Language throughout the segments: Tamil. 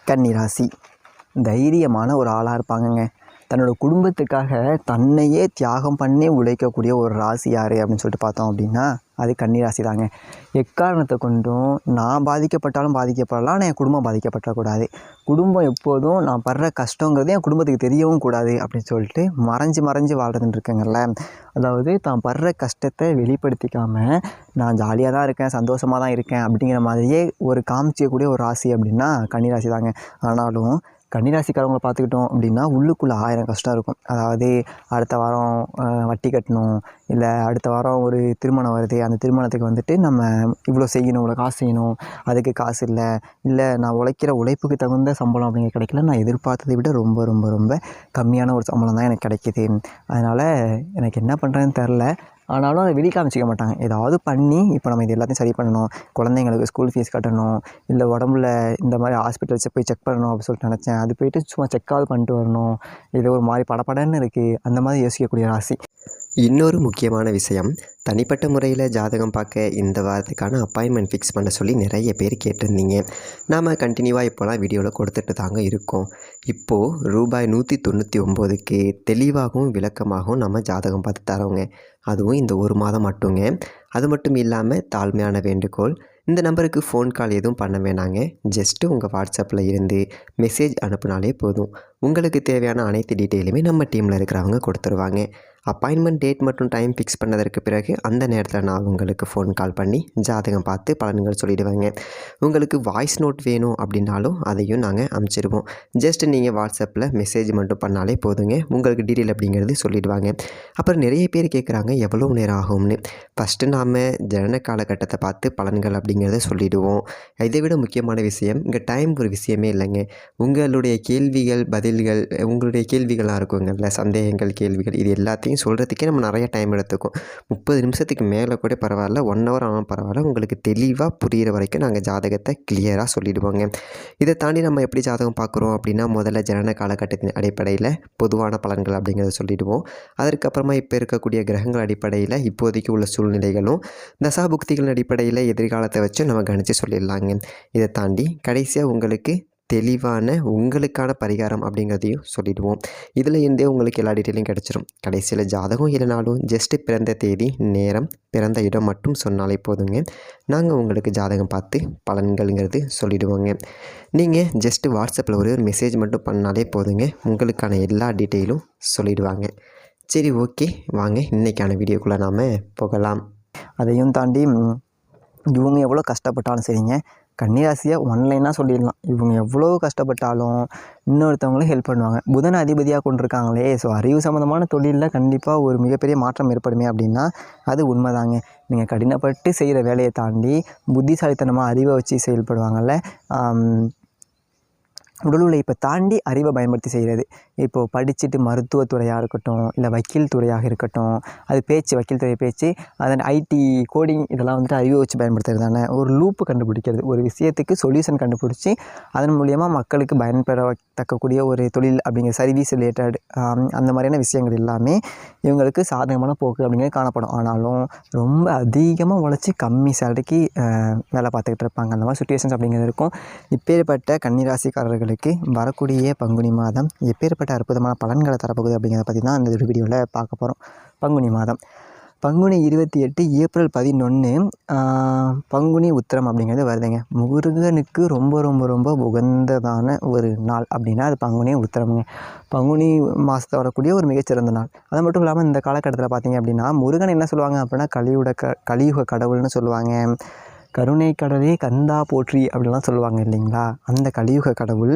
கன்னிராசி தைரியமான ஒரு ஆளாக இருப்பாங்கங்க. தன்னோட குடும்பத்துக்காக தன்னையே தியாகம் பண்ணி உழைக்கக்கூடிய ஒரு ராசி யார் அப்படின்னு சொல்லிட்டு பார்த்தோம் அப்படின்னா அது கன்னிராசி தாங்க. எக்காரணத்தை கொண்டும் நான் பாதிக்கப்பட்டாலும் பாதிக்கப்படலாம், ஆனால் என் குடும்பம் பாதிக்கப்படக்கூடாது. குடும்பம் எப்போதும் நான் படுற கஷ்டங்கிறது என் குடும்பத்துக்கு தெரியவும் கூடாது அப்படின்னு சொல்லிட்டு மறைஞ்சு வாழ்றதுன்னு இருக்குங்கல்ல. அதாவது தான் படுற கஷ்டத்தை வெளிப்படுத்திக்காமல் நான் ஜாலியாக தான் இருக்கேன், சந்தோஷமாக தான் இருக்கேன் அப்படிங்கிற மாதிரியே ஒரு காமிச்சிக்கக்கூடிய ஒரு ராசி அப்படின்னா கன்னிராசி தாங்க. ஆனாலும் கன்னிராசிக்காரவங்களை பார்த்துக்கிட்டோம் அப்படின்னா உள்ளுக்குள்ளே 1000 கஷ்டம் இருக்கும். அதாவது அடுத்த வாரம் வட்டி கட்டணும், இல்லை அடுத்த வாரம் ஒரு திருமணம் வருது, அந்த திருமணத்துக்கு வந்துட்டு நம்ம இவ்வளோ செய்யணும், இவ்வளோ காசு செய்யணும், அதுக்கு காசு இல்லை நான் உழைக்கிற உழைப்புக்கு தகுந்த சம்பளம் அப்படிங்கிற கிடைக்கல, நான் எதிர்பார்த்ததை விட ரொம்ப ரொம்ப ரொம்ப கம்மியான ஒரு சம்பளம் தான் எனக்கு கிடைக்கிது, அதனால் எனக்கு என்ன பண்ணுறதுன்னு தெரில. ஆனாலும் அதை வெளி காமிச்சிக்க மாட்டாங்க. ஏதாவது பண்ணி இப்போ நம்ம இது எல்லாத்தையும் சரி பண்ணணும், குழந்தைங்களுக்கு ஸ்கூல் ஃபீஸ் கட்டணும், இல்லை உடம்புல இந்த மாதிரி ஹாஸ்பிட்டல்ஸை போய் செக் பண்ணணும் அப்படின்னு சொல்லிட்டு நினச்சேன். அது போய்ட்டு சும்மா செக்காவது பண்ணிட்டு வரணும், இது ஒரு மாதிரி படப்படன்னு இருக்குது, அந்த மாதிரி யோசிக்கக்கூடிய ராசி. இன்னொரு முக்கியமான விஷயம், தனிப்பட்ட முறையில் ஜாதகம் பார்க்க இந்த வாரத்துக்கான அப்பாயின்மெண்ட் ஃபிக்ஸ் பண்ண சொல்லி நிறைய பேர் கேட்டிருந்தீங்க. நாம் கண்டினியூவாக இப்போலாம் வீடியோவில் கொடுத்துட்டு தாங்க இருக்கோம். இப்போது ரூபாய் 199க்கு தெளிவாகவும் விளக்கமாகவும் நம்ம ஜாதகம் பார்த்து தரோங்க. அதுவும் இந்த ஒரு மாதம் மட்டுங்க. அது மட்டும் இல்லாமல் தாழ்மையான வேண்டுகோள், இந்த நம்பருக்கு ஃபோன் கால் எதுவும் பண்ண வேணாங்க. ஜஸ்ட்டு உங்கள் வாட்ஸ்அப்பில் இருந்து மெசேஜ் அனுப்புனாலே போதும். உங்களுக்கு தேவையான அனைத்து டீட்டெயிலுமே நம்ம டீமில் இருக்கிறவங்க கொடுத்துருவாங்க. அப்பாயின்மெண்ட் டேட் மற்றும் டைம் ஃபிக்ஸ் பண்ணதற்கு பிறகு அந்த நேரத்தில் நான் உங்களுக்கு ஃபோன் கால் பண்ணி ஜாதகம் பார்த்து பலன்கள் சொல்லிவிடுவேங்க. உங்களுக்கு வாய்ஸ் நோட் வேணும் அப்படின்னாலும் அதையும் நாங்கள் அனுப்பிச்சிடுவோம். ஜஸ்ட் நீங்கள் வாட்ஸ்அப்பில் மெசேஜ் மட்டும் பண்ணாலே போதுங்க, உங்களுக்கு டீட்டெயில் அப்படிங்கிறது சொல்லிவிடுவாங்க. அப்புறம் நிறைய பேர் கேட்குறாங்க எவ்வளோ நேரம் ஆகும்னு. ஃபஸ்ட்டு நாம் ஜனன காலகட்டத்தை பார்த்து பலன்கள் அப்படிங்கிறத சொல்லிவிடுவோம். இதை விட முக்கியமான விஷயம், இங்கே டைம் ஒரு விஷயமே இல்லைங்க. உங்களுடைய கேள்விகள் பதில்கள், உங்களுடைய கேள்விகளாக இருக்குங்கள்ல, சந்தேகங்கள் கேள்விகள், இது எல்லாத்தையும் சொல்கிறதுக்கே நம்ம நிறைய டைம் எடுத்துக்கும். 30 நிமிஷத்துக்கு மேலே கூட பரவாயில்ல, 1 ஹவர் ஆனால் பரவாயில்ல, உங்களுக்கு தெளிவாக புரிகிற வரைக்கும் நாங்கள் ஜாதகத்தை கிளியராக சொல்லிவிடுவோங்க. இதை தாண்டி நம்ம எப்படி ஜாதகம் பார்க்குறோம் அப்படின்னா, முதல்ல ஜனன காலகட்டத்தின் அடிப்படையில் பொதுவான பலன்கள் அப்படிங்கிறத சொல்லிவிடுவோம். அதற்கப்புறமா இப்போ இருக்கக்கூடிய கிரகங்கள் அடிப்படையில் இப்போதைக்கு உள்ள சூழ்நிலைகளும், தசாபுக்திகளின் அடிப்படையில் எதிர்காலத்தை வச்சு நம்ம கணித்து சொல்லிடலாங்க. இதை தாண்டி கடைசியாக உங்களுக்கு தெளிவான உங்களுக்கான பரிகாரம் அப்படிங்கிறதையும் சொல்லிவிடுவோம். இதில் இருந்தே உங்களுக்கு எல்லா டீட்டெயிலும் கிடச்சிரும். கடைசியில் ஜாதகம் இல்லைனாலும் ஜஸ்ட்டு பிறந்த தேதி, நேரம், பிறந்த இடம் மட்டும் சொன்னாலே போதுங்க, நாங்கள் உங்களுக்கு ஜாதகம் பார்த்து பலன்கள்ங்கிறது சொல்லிவிடுவோங்க. நீங்கள் ஜஸ்ட்டு வாட்ஸ்அப்பில் ஒரு மெசேஜ் மட்டும் பண்ணாலே போதுங்க, உங்களுக்கான எல்லா டீட்டெயிலும் சொல்லிவிடுவாங்க. சரி, ஓகே, வாங்க இன்றைக்கான வீடியோக்குள்ளே நாம் போகலாம். அதையும் தாண்டி இவங்க எவ்வளோ கஷ்டப்பட்டாலும் சரிங்க, கன்னிராசியை ஒன்லைனாக சொல்லிடலாம். இவங்க எவ்வளோ கஷ்டப்பட்டாலும் இன்னொருத்தவங்களும் ஹெல்ப் பண்ணுவாங்க. புதன் அதிபதியாக கொண்டிருக்காங்களே, ஸோ அறிவு சம்மந்தமான தொழிலில் கண்டிப்பாக ஒரு மிகப்பெரிய மாற்றம் ஏற்படுமே அப்படின்னா அது உண்மைதாங்க. நீங்கள் கடினப்பட்டு செய்கிற வேலையை தாண்டி புத்திசாலித்தனமாக அறிவை வச்சு செயல்படுவாங்கள்ல, உடல் உழைப்பை தாண்டி அறிவை பயன்படுத்தி செய்கிறது. இப்போது படிச்சுட்டு மருத்துவத்துறையாக இருக்கட்டும், இல்லை வக்கீல் துறையாக இருக்கட்டும், அது பேச்சு, வக்கீல் துறை பேச்சு, அதன் ஐடி கோடிங் இதெல்லாம் வந்துட்டு அறிவை வச்சு பயன்படுத்துறது தானே. ஒரு லூப்பு கண்டுபிடிக்கிறது, ஒரு விஷயத்துக்கு சொல்யூஷன் கண்டுபிடிச்சி அதன் மூலயமா மக்களுக்கு பயன்பெறத்தக்கக்கூடிய ஒரு தொழில் அப்படிங்கிற சர்வீஸ் ரிலேட்டட் அந்த மாதிரியான விஷயங்கள் எல்லாமே இவங்களுக்கு சாதகமான போக்கு அப்படிங்கிறது காணப்படும். ஆனாலும் ரொம்ப அதிகமாக உழைச்சி கம்மி சேலரிக்கு வேலை பார்த்துக்கிட்டு இருப்பாங்க. அந்த மாதிரி சுச்சுவேஷன்ஸ் அப்படிங்கிறது இருக்கும். இப்பேற்பட்ட கன்னிராசிக்காரர்கள் வரக்கூடிய பங்குனி மாதம் எப்பேற்பட்ட அற்புதமான பலன்களை தரப்போகுது அப்படிங்கிறத பற்றி தான் இந்த வீடியோவில் பார்க்க போகிறோம். பங்குனி மாதம் பங்குனி 28, ஏப்ரல் 11 பங்குனி உத்திரம் அப்படிங்கிறது வருதுங்க. முருகனுக்கு ரொம்ப ரொம்ப ரொம்ப உகந்ததான ஒரு நாள் அப்படின்னா அது பங்குனி உத்திரமுங்க. பங்குனி மாதத்தை வரக்கூடிய ஒரு மிகச்சிறந்த நாள். அது மட்டும் இல்லாமல் இந்த காலகட்டத்தில் பார்த்தீங்க அப்படின்னா முருகன் என்ன சொல்லுவாங்க அப்படின்னா கலியுக கடவுள்னு சொல்லுவாங்க. கருணை கடலே கந்தா போற்றி அப்படிலாம் சொல்லுவாங்க இல்லைங்களா. அந்த கலியுக கடவுள்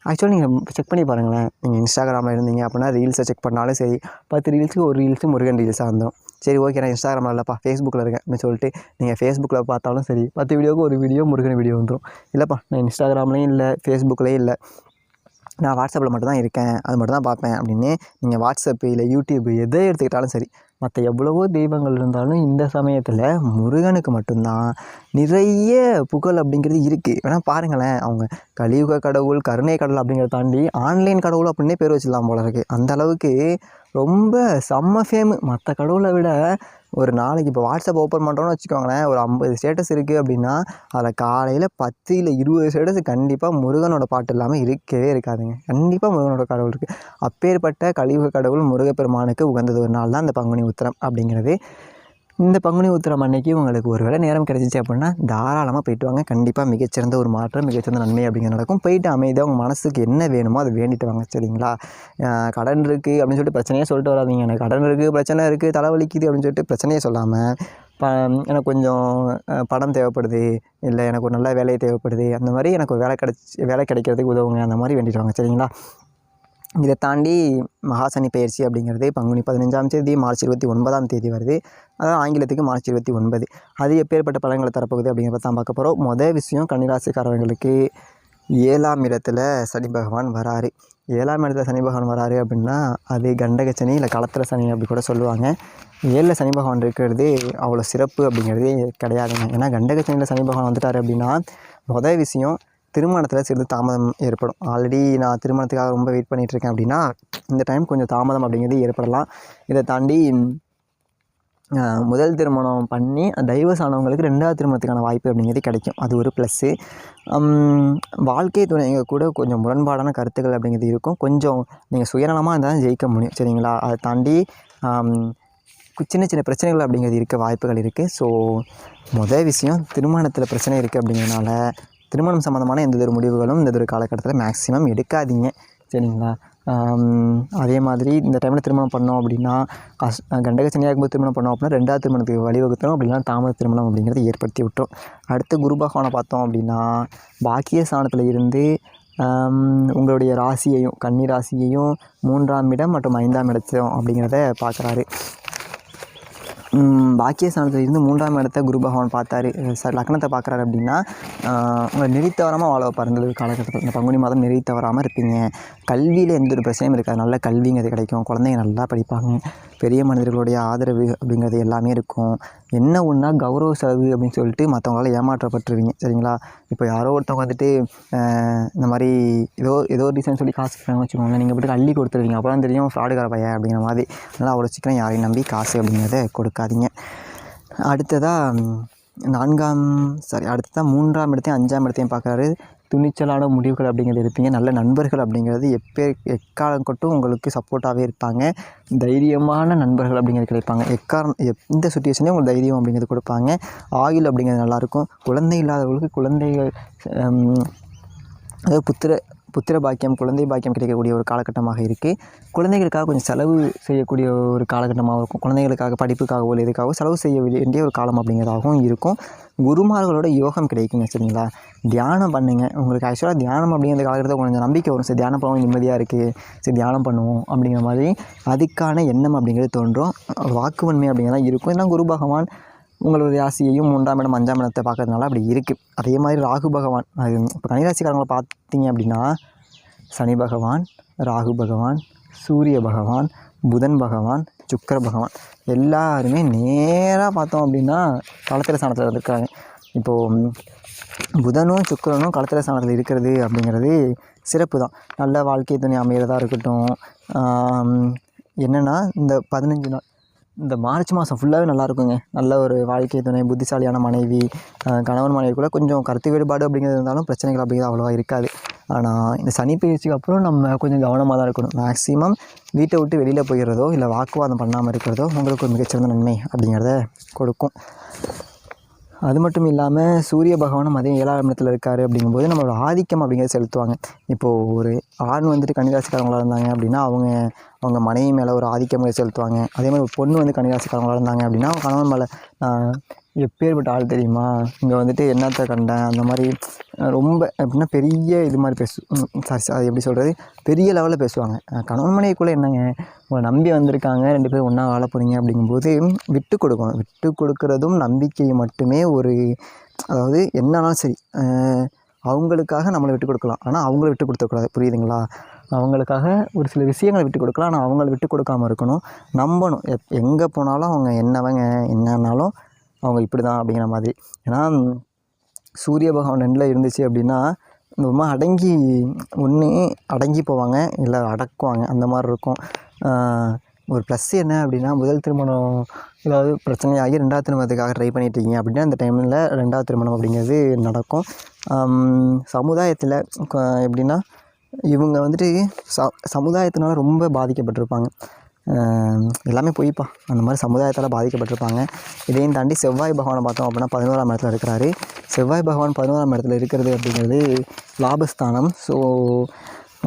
ஆக்சுவலாக நீங்கள் செக் பண்ணி பாருங்களேன். நீங்கள் இன்ஸ்டாகிராமில் இருந்தீங்க அப்படின்னா ரீல்ஸை செக் பண்ணாலும் சரி, 10 ரீல்ஸுக்கு ஒரு ரீல்ஸு முருகன் ரீல்ஸாக வந்துடும். சரி, ஓகே, நான் இன்ஸ்டாகிராமில் இல்லைப்பா ஃபேஸ்புக்கில் இருக்கேன் அப்படின்னு சொல்லிட்டு நீங்கள் ஃபேஸ்புக்கில் பார்த்தாலும் சரி 10 வீடியோவுக்கு ஒரு வீடியோ முருகன் வீடியோ வந்துடும். இல்லைப்பா நான் இன்ஸ்டாகிராம்லேயும் இல்லை, ஃபேஸ்புக்லேயும் இல்லை, நான் வாட்ஸ்அப்பில் மட்டும் தான் இருக்கேன், அது மட்டும் தான் பார்ப்பேன் அப்படின்னு நீங்கள் வாட்ஸ்அப்பு இல்லை யூடியூப் எதை எடுத்துக்கிட்டாலும் சரி, மற்ற எவ்வளவோ தெய்வங்கள் இருந்தாலும் இந்த சமயத்தில் முருகனுக்கு மட்டும்தான் நிறைய புகழ் அப்படிங்கிறது இருக்குது. வேணால் பாருங்களேன், அவங்க கலியுக கடவுள், கருணை கடவுள் அப்படிங்கிறத தாண்டி ஆன்லைன் கடவுள் அப்படின்னே பேர் வச்சிடலாம் போல இருக்குது. அந்த அளவுக்கு ரொம்ப செம்ம ஃபேமு. மற்ற கடவுளை விட ஒரு நாளைக்கு இப்போ வாட்ஸ்அப் ஓப்பன் பண்ணுறோன்னு வச்சுக்கோங்களேன், ஒரு 50 ஸ்டேட்டஸ் இருக்குது அப்படின்னா அதில் காலையில் 10 இல்லை 20 ஸ்டேட்டஸ் கண்டிப்பாக முருகனோட பாட்டு இல்லாமல் இருக்கவே இருக்காதுங்க. கண்டிப்பாக முருகனோட கடவுள் இருக்குது. அப்பேற்பட்ட கலியுக கடவுள் முருகப்பெருமானுக்கு உகந்தது ஒரு நாள் தான் இந்த பங்குனி உத்திரம் அப்படிங்கிறது. இந்த பங்குனி உத்திரம் அன்னைக்கு உங்களுக்கு ஒரு வேளை நேரம் கிடைச்சிச்சு அப்படின்னா தாராளமாக போயிட்டு வாங்க. கண்டிப்பாக மிகச்சிறந்த ஒரு மாற்றம், மிகச்சிறந்த நன்மை அப்படிங்கிறது நடக்கும். போயிட்டு அமைதியாக உங்கள் மனசுக்கு என்ன வேணுமோ அதை வேண்டிட்டு வாங்க, சரிங்களா? கடன் இருக்குது அப்படின்னு சொல்லிட்டு பிரச்சனையே சொல்லிட்டு வராதீங்க. எனக்கு கடன் இருக்குது, பிரச்சனை இருக்குது, தலைவலிக்குது அப்படின்னு சொல்லிட்டு பிரச்சனையே சொல்லாமல், எனக்கு கொஞ்சம் பணம் தேவைப்படுது, இல்லை எனக்கு ஒரு நல்ல வேலை தேவைப்படுது, அந்த மாதிரி எனக்கு ஒரு வேலை கிடைக்கிறதுக்கு உதவுங்க, அந்த மாதிரி வேண்டிட்டு வாங்க, சரிங்களா? இதை தாண்டி மகாசனி பெயர்ச்சி அப்படிங்கிறது பங்குனி 15ஆம் தேதி மார்ச் 29ஆம் தேதி வருது. அதாவது ஆங்கிலத்துக்கு மார்ச் 29. அது எப்பேற்பட்ட பலன்களை தரப்போகுது அப்படிங்கிறத தான் பார்க்க போகிறோம். மொதல் விஷயம், கன்னிராசிக்காரர்களுக்கு 7ஆம் இடத்துல சனி பகவான் வராரு. 7ஆம் இடத்துல சனி பகவான் வராரு அப்படின்னா அது கண்டக சனி இல்லை களத்திர சனி அப்படி கூட சொல்லுவாங்க. 7ல் சனி பகவான் இருக்கிறது அவ்வளோ சிறப்பு அப்படிங்கிறது கிடையாதுங்க. ஏன்னா கண்டக சனியில் சனி பகவான் வந்துட்டார் அப்படின்னா மொதல் விஷயம், திருமணத்தில் சிறிது தாமதம் ஏற்படும். ஆல்ரெடி நான் திருமணத்துக்காக ரொம்ப வெயிட் பண்ணிகிட்ருக்கேன் அப்படின்னா இந்த டைம் கொஞ்சம் தாமதம் அப்படிங்கிறது ஏற்படலாம். இதை தாண்டி முதல் திருமணம் பண்ணி டைவர்ஸ் ஆனவங்களுக்கு 2வது திருமணத்துக்கான வாய்ப்பு அப்படிங்கிறது கிடைக்கும். அது ஒரு ப்ளஸ்ஸு. வாழ்க்கை துணைங்க கூட கொஞ்சம் முரண்பாடான கருத்துக்கள் அப்படிங்கிறது இருக்கும். கொஞ்சம் நீங்கள் சுயநலமாக இருந்தாலும் ஜெயிக்க முடியும், சரிங்களா? அதை தாண்டி சின்ன சின்ன பிரச்சனைகள் அப்படிங்கிறது இருக்க வாய்ப்புகள் இருக்குது. ஸோ மொதல் விஷயம், திருமணத்தில் பிரச்சனை இருக்குது அப்படிங்கிறதுனால திருமணம் சம்மந்தமான எந்த ஒரு முடிவுகளும் இந்த ஒரு காலகட்டத்தில் மேக்ஸிமம் எடுக்காதீங்க, சரிங்களா? அதே மாதிரி இந்த டைமில் திருமணம் பண்ணோம் அப்படின்னா கண்டக சனியாக இருக்கும்போது திருமணம் பண்ணோம் அப்படின்னா 2வது திருமணத்துக்கு வழிவகுத்தோம் அப்படின்னா தாமத திருமணம் அப்படிங்கிறத ஏற்படுத்தி விட்டோம். அடுத்து குரு பகவானை பார்த்தோம் அப்படின்னா பாக்கிய ஸ்தானத்தில் இருந்து உங்களுடைய ராசியையும் கன்னி ராசியையும் 3ஆம் இடம் மற்றும் 5ஆம் இடத்தையும் அப்படிங்கிறத பார்க்குறாரு. பாக்கியஸ்தானத்தில் இருந்து 3ஆம் இடத்த குரு பகவான் பார்த்தாரு, லக்னத்தை பார்க்குறாரு அப்படின்னா உங்களை நெறித்தவராமல் வாழ வைப்பார். இந்த காலகட்டத்தில் இந்த பங்குனி மாதம் நெறித்தவராமல் இருப்பீங்க. கல்வியில் எந்த ஒரு பிரச்சனையும் இருக்காது, நல்ல கல்விங்கிறது கிடைக்கும், குழந்தைங்க நல்லா படிப்பாங்க, பெரிய மனிதர்களுடைய ஆதரவு அப்படிங்கிறது எல்லாமே இருக்கும். என்ன ஒன்றா கௌரவ செலவு அப்படின்னு சொல்லிட்டு மற்றவங்களால் ஏமாற்றப்பட்டுருவீங்க, சரிங்களா? இப்போ யாரோ ஒருத்தவங்க வந்துட்டு இந்த மாதிரி ஏதோ ஒரு ரீசன் சொல்லி காசு கேட்குறாங்கன்னு வச்சுக்கோங்க, நீங்கள் போய்ட்டு அள்ளி கொடுத்துருவீங்க. அப்போ தான் தெரியும் ஃப்ராடுகார பையன் அப்படிங்கிற மாதிரி. அதனால் அவ்வளோ சீக்கிரம் யாரையும் நம்பி காசு அப்படிங்கிறத கொடுக்காதீங்க. அடுத்ததாக 3ஆம் இடத்தையும் 5ஆம் இடத்தையும் பார்க்குறாரு. துணிச்சலான முடிவுகள் அப்படிங்கிறது இருப்பீங்க. நல்ல நண்பர்கள் அப்படிங்கிறது எக்காலம் கொட்டும் உங்களுக்கு சப்போர்ட்டாகவே இருப்பாங்க. தைரியமான நண்பர்கள் அப்படிங்கிறது கிடைப்பாங்க. எந்த சுச்சுவேஷன்லேயும் உங்களுக்கு தைரியம் அப்படிங்கிறது கொடுப்பாங்க. ஆயுள் அப்படிங்கிறது நல்லாயிருக்கும். குழந்தை இல்லாதவர்களுக்கு குழந்தைகள் அதாவது புத்திர பாக்கியம், குழந்தை பாக்கியம் கிடைக்கக்கூடிய ஒரு காலகட்டமாக இருக்குது. குழந்தைகளுக்காக கொஞ்சம் செலவு செய்யக்கூடிய ஒரு காலகட்டமாக இருக்கும். குழந்தைகளுக்காக படிப்புக்காகவோ இல்லை எதுக்காகவோ செலவு செய்ய வேண்டிய ஒரு காலம் அப்படிங்கிறதாகவும் இருக்கும். குருமார்களோட யோகம் கிடைக்குங்க, சரிங்களா? தியானம் பண்ணுங்க. உங்களுக்கு ஆக்சுவலாக தியானம் அப்படிங்கிற காலகட்டத்தில் கொஞ்சம் நம்பிக்கை வரும். சரி, தியானம் பண்ணுவோம், நிம்மதியாக இருக்குது, சரி தியானம் பண்ணுவோம் அப்படிங்கிற மாதிரி அதுக்கான எண்ணம் அப்படிங்கிறது தோன்றும். வாக்குவன்மை அப்படிங்கிறதான் இருக்கும். ஏன்னா குரு பகவான் உங்களுடைய ராசியையும் 3ஆம் இடம் 5ஆம் இடத்தை பார்க்கறதுனால அப்படி இருக்குது. அதே மாதிரி ராகு பகவான், அது இப்போ கன்னிராசிக்காரங்களை பார்த்தீங்க அப்படின்னா சனி பகவான், ராகு பகவான், சூரிய பகவான், புதன் பகவான், சுக்கிர பகவான் எல்லாருமே நேராக பார்த்தோம் அப்படின்னா களத்திர ஸ்தானத்தில் இருக்காங்க. இப்போது புதனும் சுக்கிரனும் களத்திர ஸ்தானத்தில் இருக்கிறது அப்படிங்கிறது சிறப்பு தான். நல்ல வாழ்க்கை துணை அமைகிறதா இருக்கட்டும். என்னென்னா இந்த 15 நாள் இந்த மார்ச் மாதம் ஃபுல்லாகவே நல்லாயிருக்குங்க. நல்ல ஒரு வாழ்க்கை துணை, புத்திசாலியான மனைவி, கணவன் மனைவிக்குள்ளே கொஞ்சம் கருத்து வேறுபாடு அப்படிங்கிறது இருந்தாலும் பிரச்சனைகள் அப்படிங்கிறது அவ்வளோவா இருக்காது. ஆனால் இந்த சனி பயிற்சிக்கு அப்புறம் நம்ம கொஞ்சம் கவனமாக தான் இருக்கணும். மேக்ஸிமம் வீட்டை விட்டு வெளியில் போயிடுறதோ இல்லை வாக்குவாதம் பண்ணாமல் இருக்கிறதோ உங்களுக்கு ஒரு மிகச்சிறந்த நன்மை அப்படிங்கிறத கொடுக்கும். அது மட்டும் இல்லாமல் சூரிய பகவானும் அதே 7ஆம் இடத்துல இருக்கார். அப்படிங்கும்போது நம்மளோட ஆதிக்கம் அப்படிங்கிறத செலுத்துவாங்க. இப்போது ஒரு ஆண் வந்துட்டு கன்னிராசிக்காரங்களாக இருந்தாங்க அப்படின்னா அவங்க மனைவி மேலே ஒரு ஆதிக்கம் செலுத்துவாங்க. அதே மாதிரி ஒரு பொண்ணு வந்து கன்னிராசிக்காரங்களாக இருந்தாங்க அப்படின்னா அவங்க கணவன் மேலே எப்பேற்பட்ட ஆள் தெரியுமா, இங்கே வந்துட்டு என்னத்தை கண்டேன், அந்த மாதிரி ரொம்ப எப்படின்னா பெரிய இது மாதிரி அது எப்படி சொல்கிறது, பெரிய லெவலில் பேசுவாங்க. கணவன் மனைவிக்குள்ளே என்னங்க, உங்களை நம்பி வந்திருக்காங்க, 2 பேரும் ஒன்றா வாழ போகிறீங்க அப்படிங்கும்போது விட்டு கொடுக்கணும். விட்டு கொடுக்குறதும் நம்பிக்கையை மட்டுமே அதாவது என்னன்னாலும் சரி அவங்களுக்காக நம்மளை விட்டு கொடுக்கலாம், ஆனால் அவங்கள விட்டு கொடுத்துக்கூடாது, புரியுதுங்களா? அவங்களுக்காக ஒரு சில விஷயங்களை விட்டு கொடுக்கலாம். ஆனால் அவங்கள விட்டு கொடுக்காம இருக்கணும். நம்பணும். எங்கே போனாலும் அவங்க என்னன்னாலும் அவங்க இப்படி தான் அப்படிங்கிற மாதிரி. ஏன்னா சூரிய பகவான் 2ல் இருந்துச்சு அப்படின்னா ரொம்ப அடங்கி போவாங்க, இல்லை அடக்குவாங்க, அந்த மாதிரி இருக்கும். ஒரு ப்ளஸ் என்ன அப்படின்னா, முதல் திருமணம் ஏதாவது பிரச்சனையாகி 2வது திருமணத்துக்காக ட்ரை பண்ணிட்டுருக்கீங்க அப்படின்னா அந்த டைமில் 2வது திருமணம் அப்படிங்கிறது நடக்கும். சமுதாயத்தில் எப்படின்னா இவங்க வந்துட்டு சமுதாயத்தினால ரொம்ப பாதிக்கப்பட்டிருப்பாங்க. எல்லாமே பொய்ப்பா, அந்த மாதிரி சமுதாயத்தால் பாதிக்கப்பட்டிருப்பாங்க. இதையும் தாண்டி செவ்வாய் பகவானை பார்த்தோம் அப்படின்னா 11ஆம் இடத்துல இருக்கிறாரு. செவ்வாய் பகவான் 11ஆம் இடத்துல இருக்கிறது அப்படிங்கிறது லாபஸ்தானம். ஸோ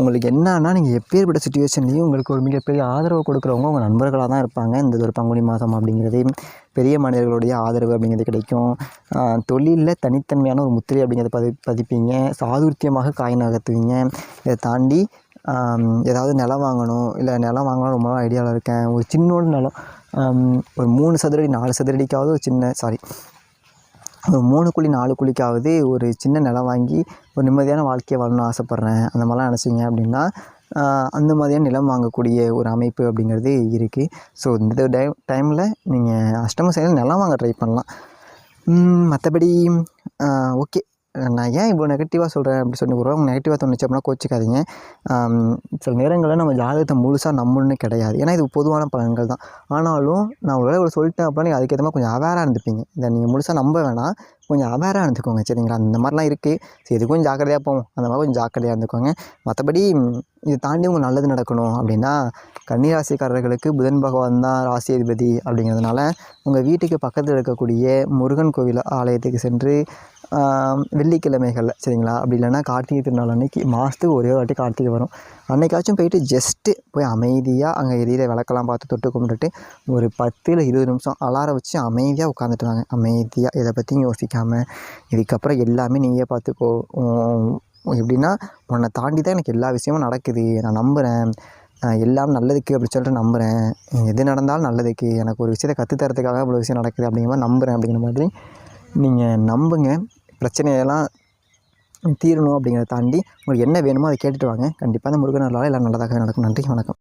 உங்களுக்கு என்னன்னா, நீங்கள் எப்பேற்பட்ட சுச்சுவேஷன்லேயும் உங்களுக்கு ஒரு மிகப்பெரிய ஆதரவு கொடுக்குறவங்க உங்கள் நண்பர்களாக தான் இருப்பாங்க. இந்த ஒரு பங்குனி மாதம் அப்படிங்கிறது பெரிய மனிதர்களுடைய ஆதரவு அப்படிங்கிறது கிடைக்கும். தொழிலில் தனித்தன்மையான ஒரு முத்திரை அப்படிங்கிறத பதிப்பீங்க. சாதுர்த்தியமாக காய் நகர்த்துவீங்க. இதை தாண்டி ஏதாவது நிலம் வாங்கணும், இல்லை நிலம் வாங்கணும் ரொம்ப நாள் ஐடியாவில் இருக்கேன், ஒரு சின்னோடு நிலம், ஒரு 3 சதுரடி 4 சதுரடிக்காவது ஒரு 3 குழி 4 குழிக்காவது ஒரு சின்ன நிலம் வாங்கி ஒரு நிம்மதியான வாழ்க்கையை வாழணும்னு ஆசைப்பட்றேன், அந்த மாதிரிலாம் நினச்சிங்க அப்படின்னா அந்த மாதிரியான நிலம் வாங்கக்கூடிய ஒரு அமைப்பு அப்படிங்கிறது இருக்குது. ஸோ இந்த டைமில் நீங்கள் அஷ்டம சனியில் நிலம் வாங்க ட்ரை பண்ணலாம். மற்றபடி ஓகே. நான் ஏன் இவ்வளோ நெகட்டிவாக சொல்கிறேன் அப்படி சொல்லி ஒரு நெகட்டிவாக தோணுச்சு அப்படின்னா கோச்சிக்காதீங்க. சில நேரங்களில் நம்ம ஜாதகத்தை முழுசாக நம்பணுன்னு கிடையாது. ஏன்னா இது பொதுவான பலன்கள் தான். ஆனாலும் நான் ஒரு சொல்லிட்டேன் அப்படின்னா நீங்கள் அதுக்கேற்ற மாதிரி கொஞ்சம் அவேராக இருந்துப்பீங்க. இதை நீங்கள் முழுசாக நம்ப வேணாம், கொஞ்சம் அவேராக இருந்துக்கோங்க, சரிங்களா? அந்த மாதிரிலாம் இருக்குது. சரி, இது கொஞ்சம் ஜாக்கிரதையாக போவோம், அந்த மாதிரி கொஞ்சம் ஜாக்கிரதையாக இருந்துக்கோங்க. மற்றபடி இது தாண்டி உங்களுக்கு நல்லது நடக்கணும் அப்படின்னா கன்னிராசிக்காரர்களுக்கு புதன் பகவான் தான் ராசி அதிபதி அப்படிங்கிறதுனால உங்கள் வீட்டுக்கு பக்கத்தில் இருக்கக்கூடிய முருகன் கோவில் ஆலயத்துக்கு சென்று வெள்ளிக்கிழமைகளில், சரிங்களா, அப்படி இல்லைன்னா கார்த்திகை திருநாள் அன்றைக்கி, மாதத்துக்கு ஒரே வாட்டி கார்த்திகை வரும், அன்றைக்காச்சும் போயிட்டு ஜஸ்ட்டு போய் அமைதியாக அங்கே எரியிற விளக்கெல்லாம் பார்த்து தொட்டு கும்பிட்டுட்டு ஒரு 10 இல்லை 20 நிமிஷம் அலாரம் வச்சு அமைதியாக உட்காந்துட்டு வாங்க. அமைதியாக எதை பற்றியும் யோசிக்காமல், இதுக்கப்புறம் எல்லாமே நீயே பார்த்துக்கோ. எப்படின்னா உன்னை தாண்டி தான் எனக்கு எல்லா விஷயமும் நடக்குது, நான் நம்புகிறேன், எல்லாம் நல்லதுக்கு அப்படி சொல்லிட்டு நம்புகிறேன், எது நடந்தாலும் நல்லதுக்கு, எனக்கு ஒரு விஷயத்தை கற்றுத்தரத்துக்காக இவ்வளோ விஷயம் நடக்குது அப்படிங்கிற மாதிரி நம்புகிறேன் அப்படிங்கிற மாதிரி நீங்கள் நம்புங்க. பிரச்சனையெல்லாம் தீரணும் அப்படிங்கிறத தாண்டி உங்களுக்கு என்ன வேணுமோ அதை கேட்டுட்டு வாங்க. கண்டிப்பாக அந்த முருகனர்களால் எல்லாம் நல்லதாக நடக்கும். நன்றி, வணக்கம்.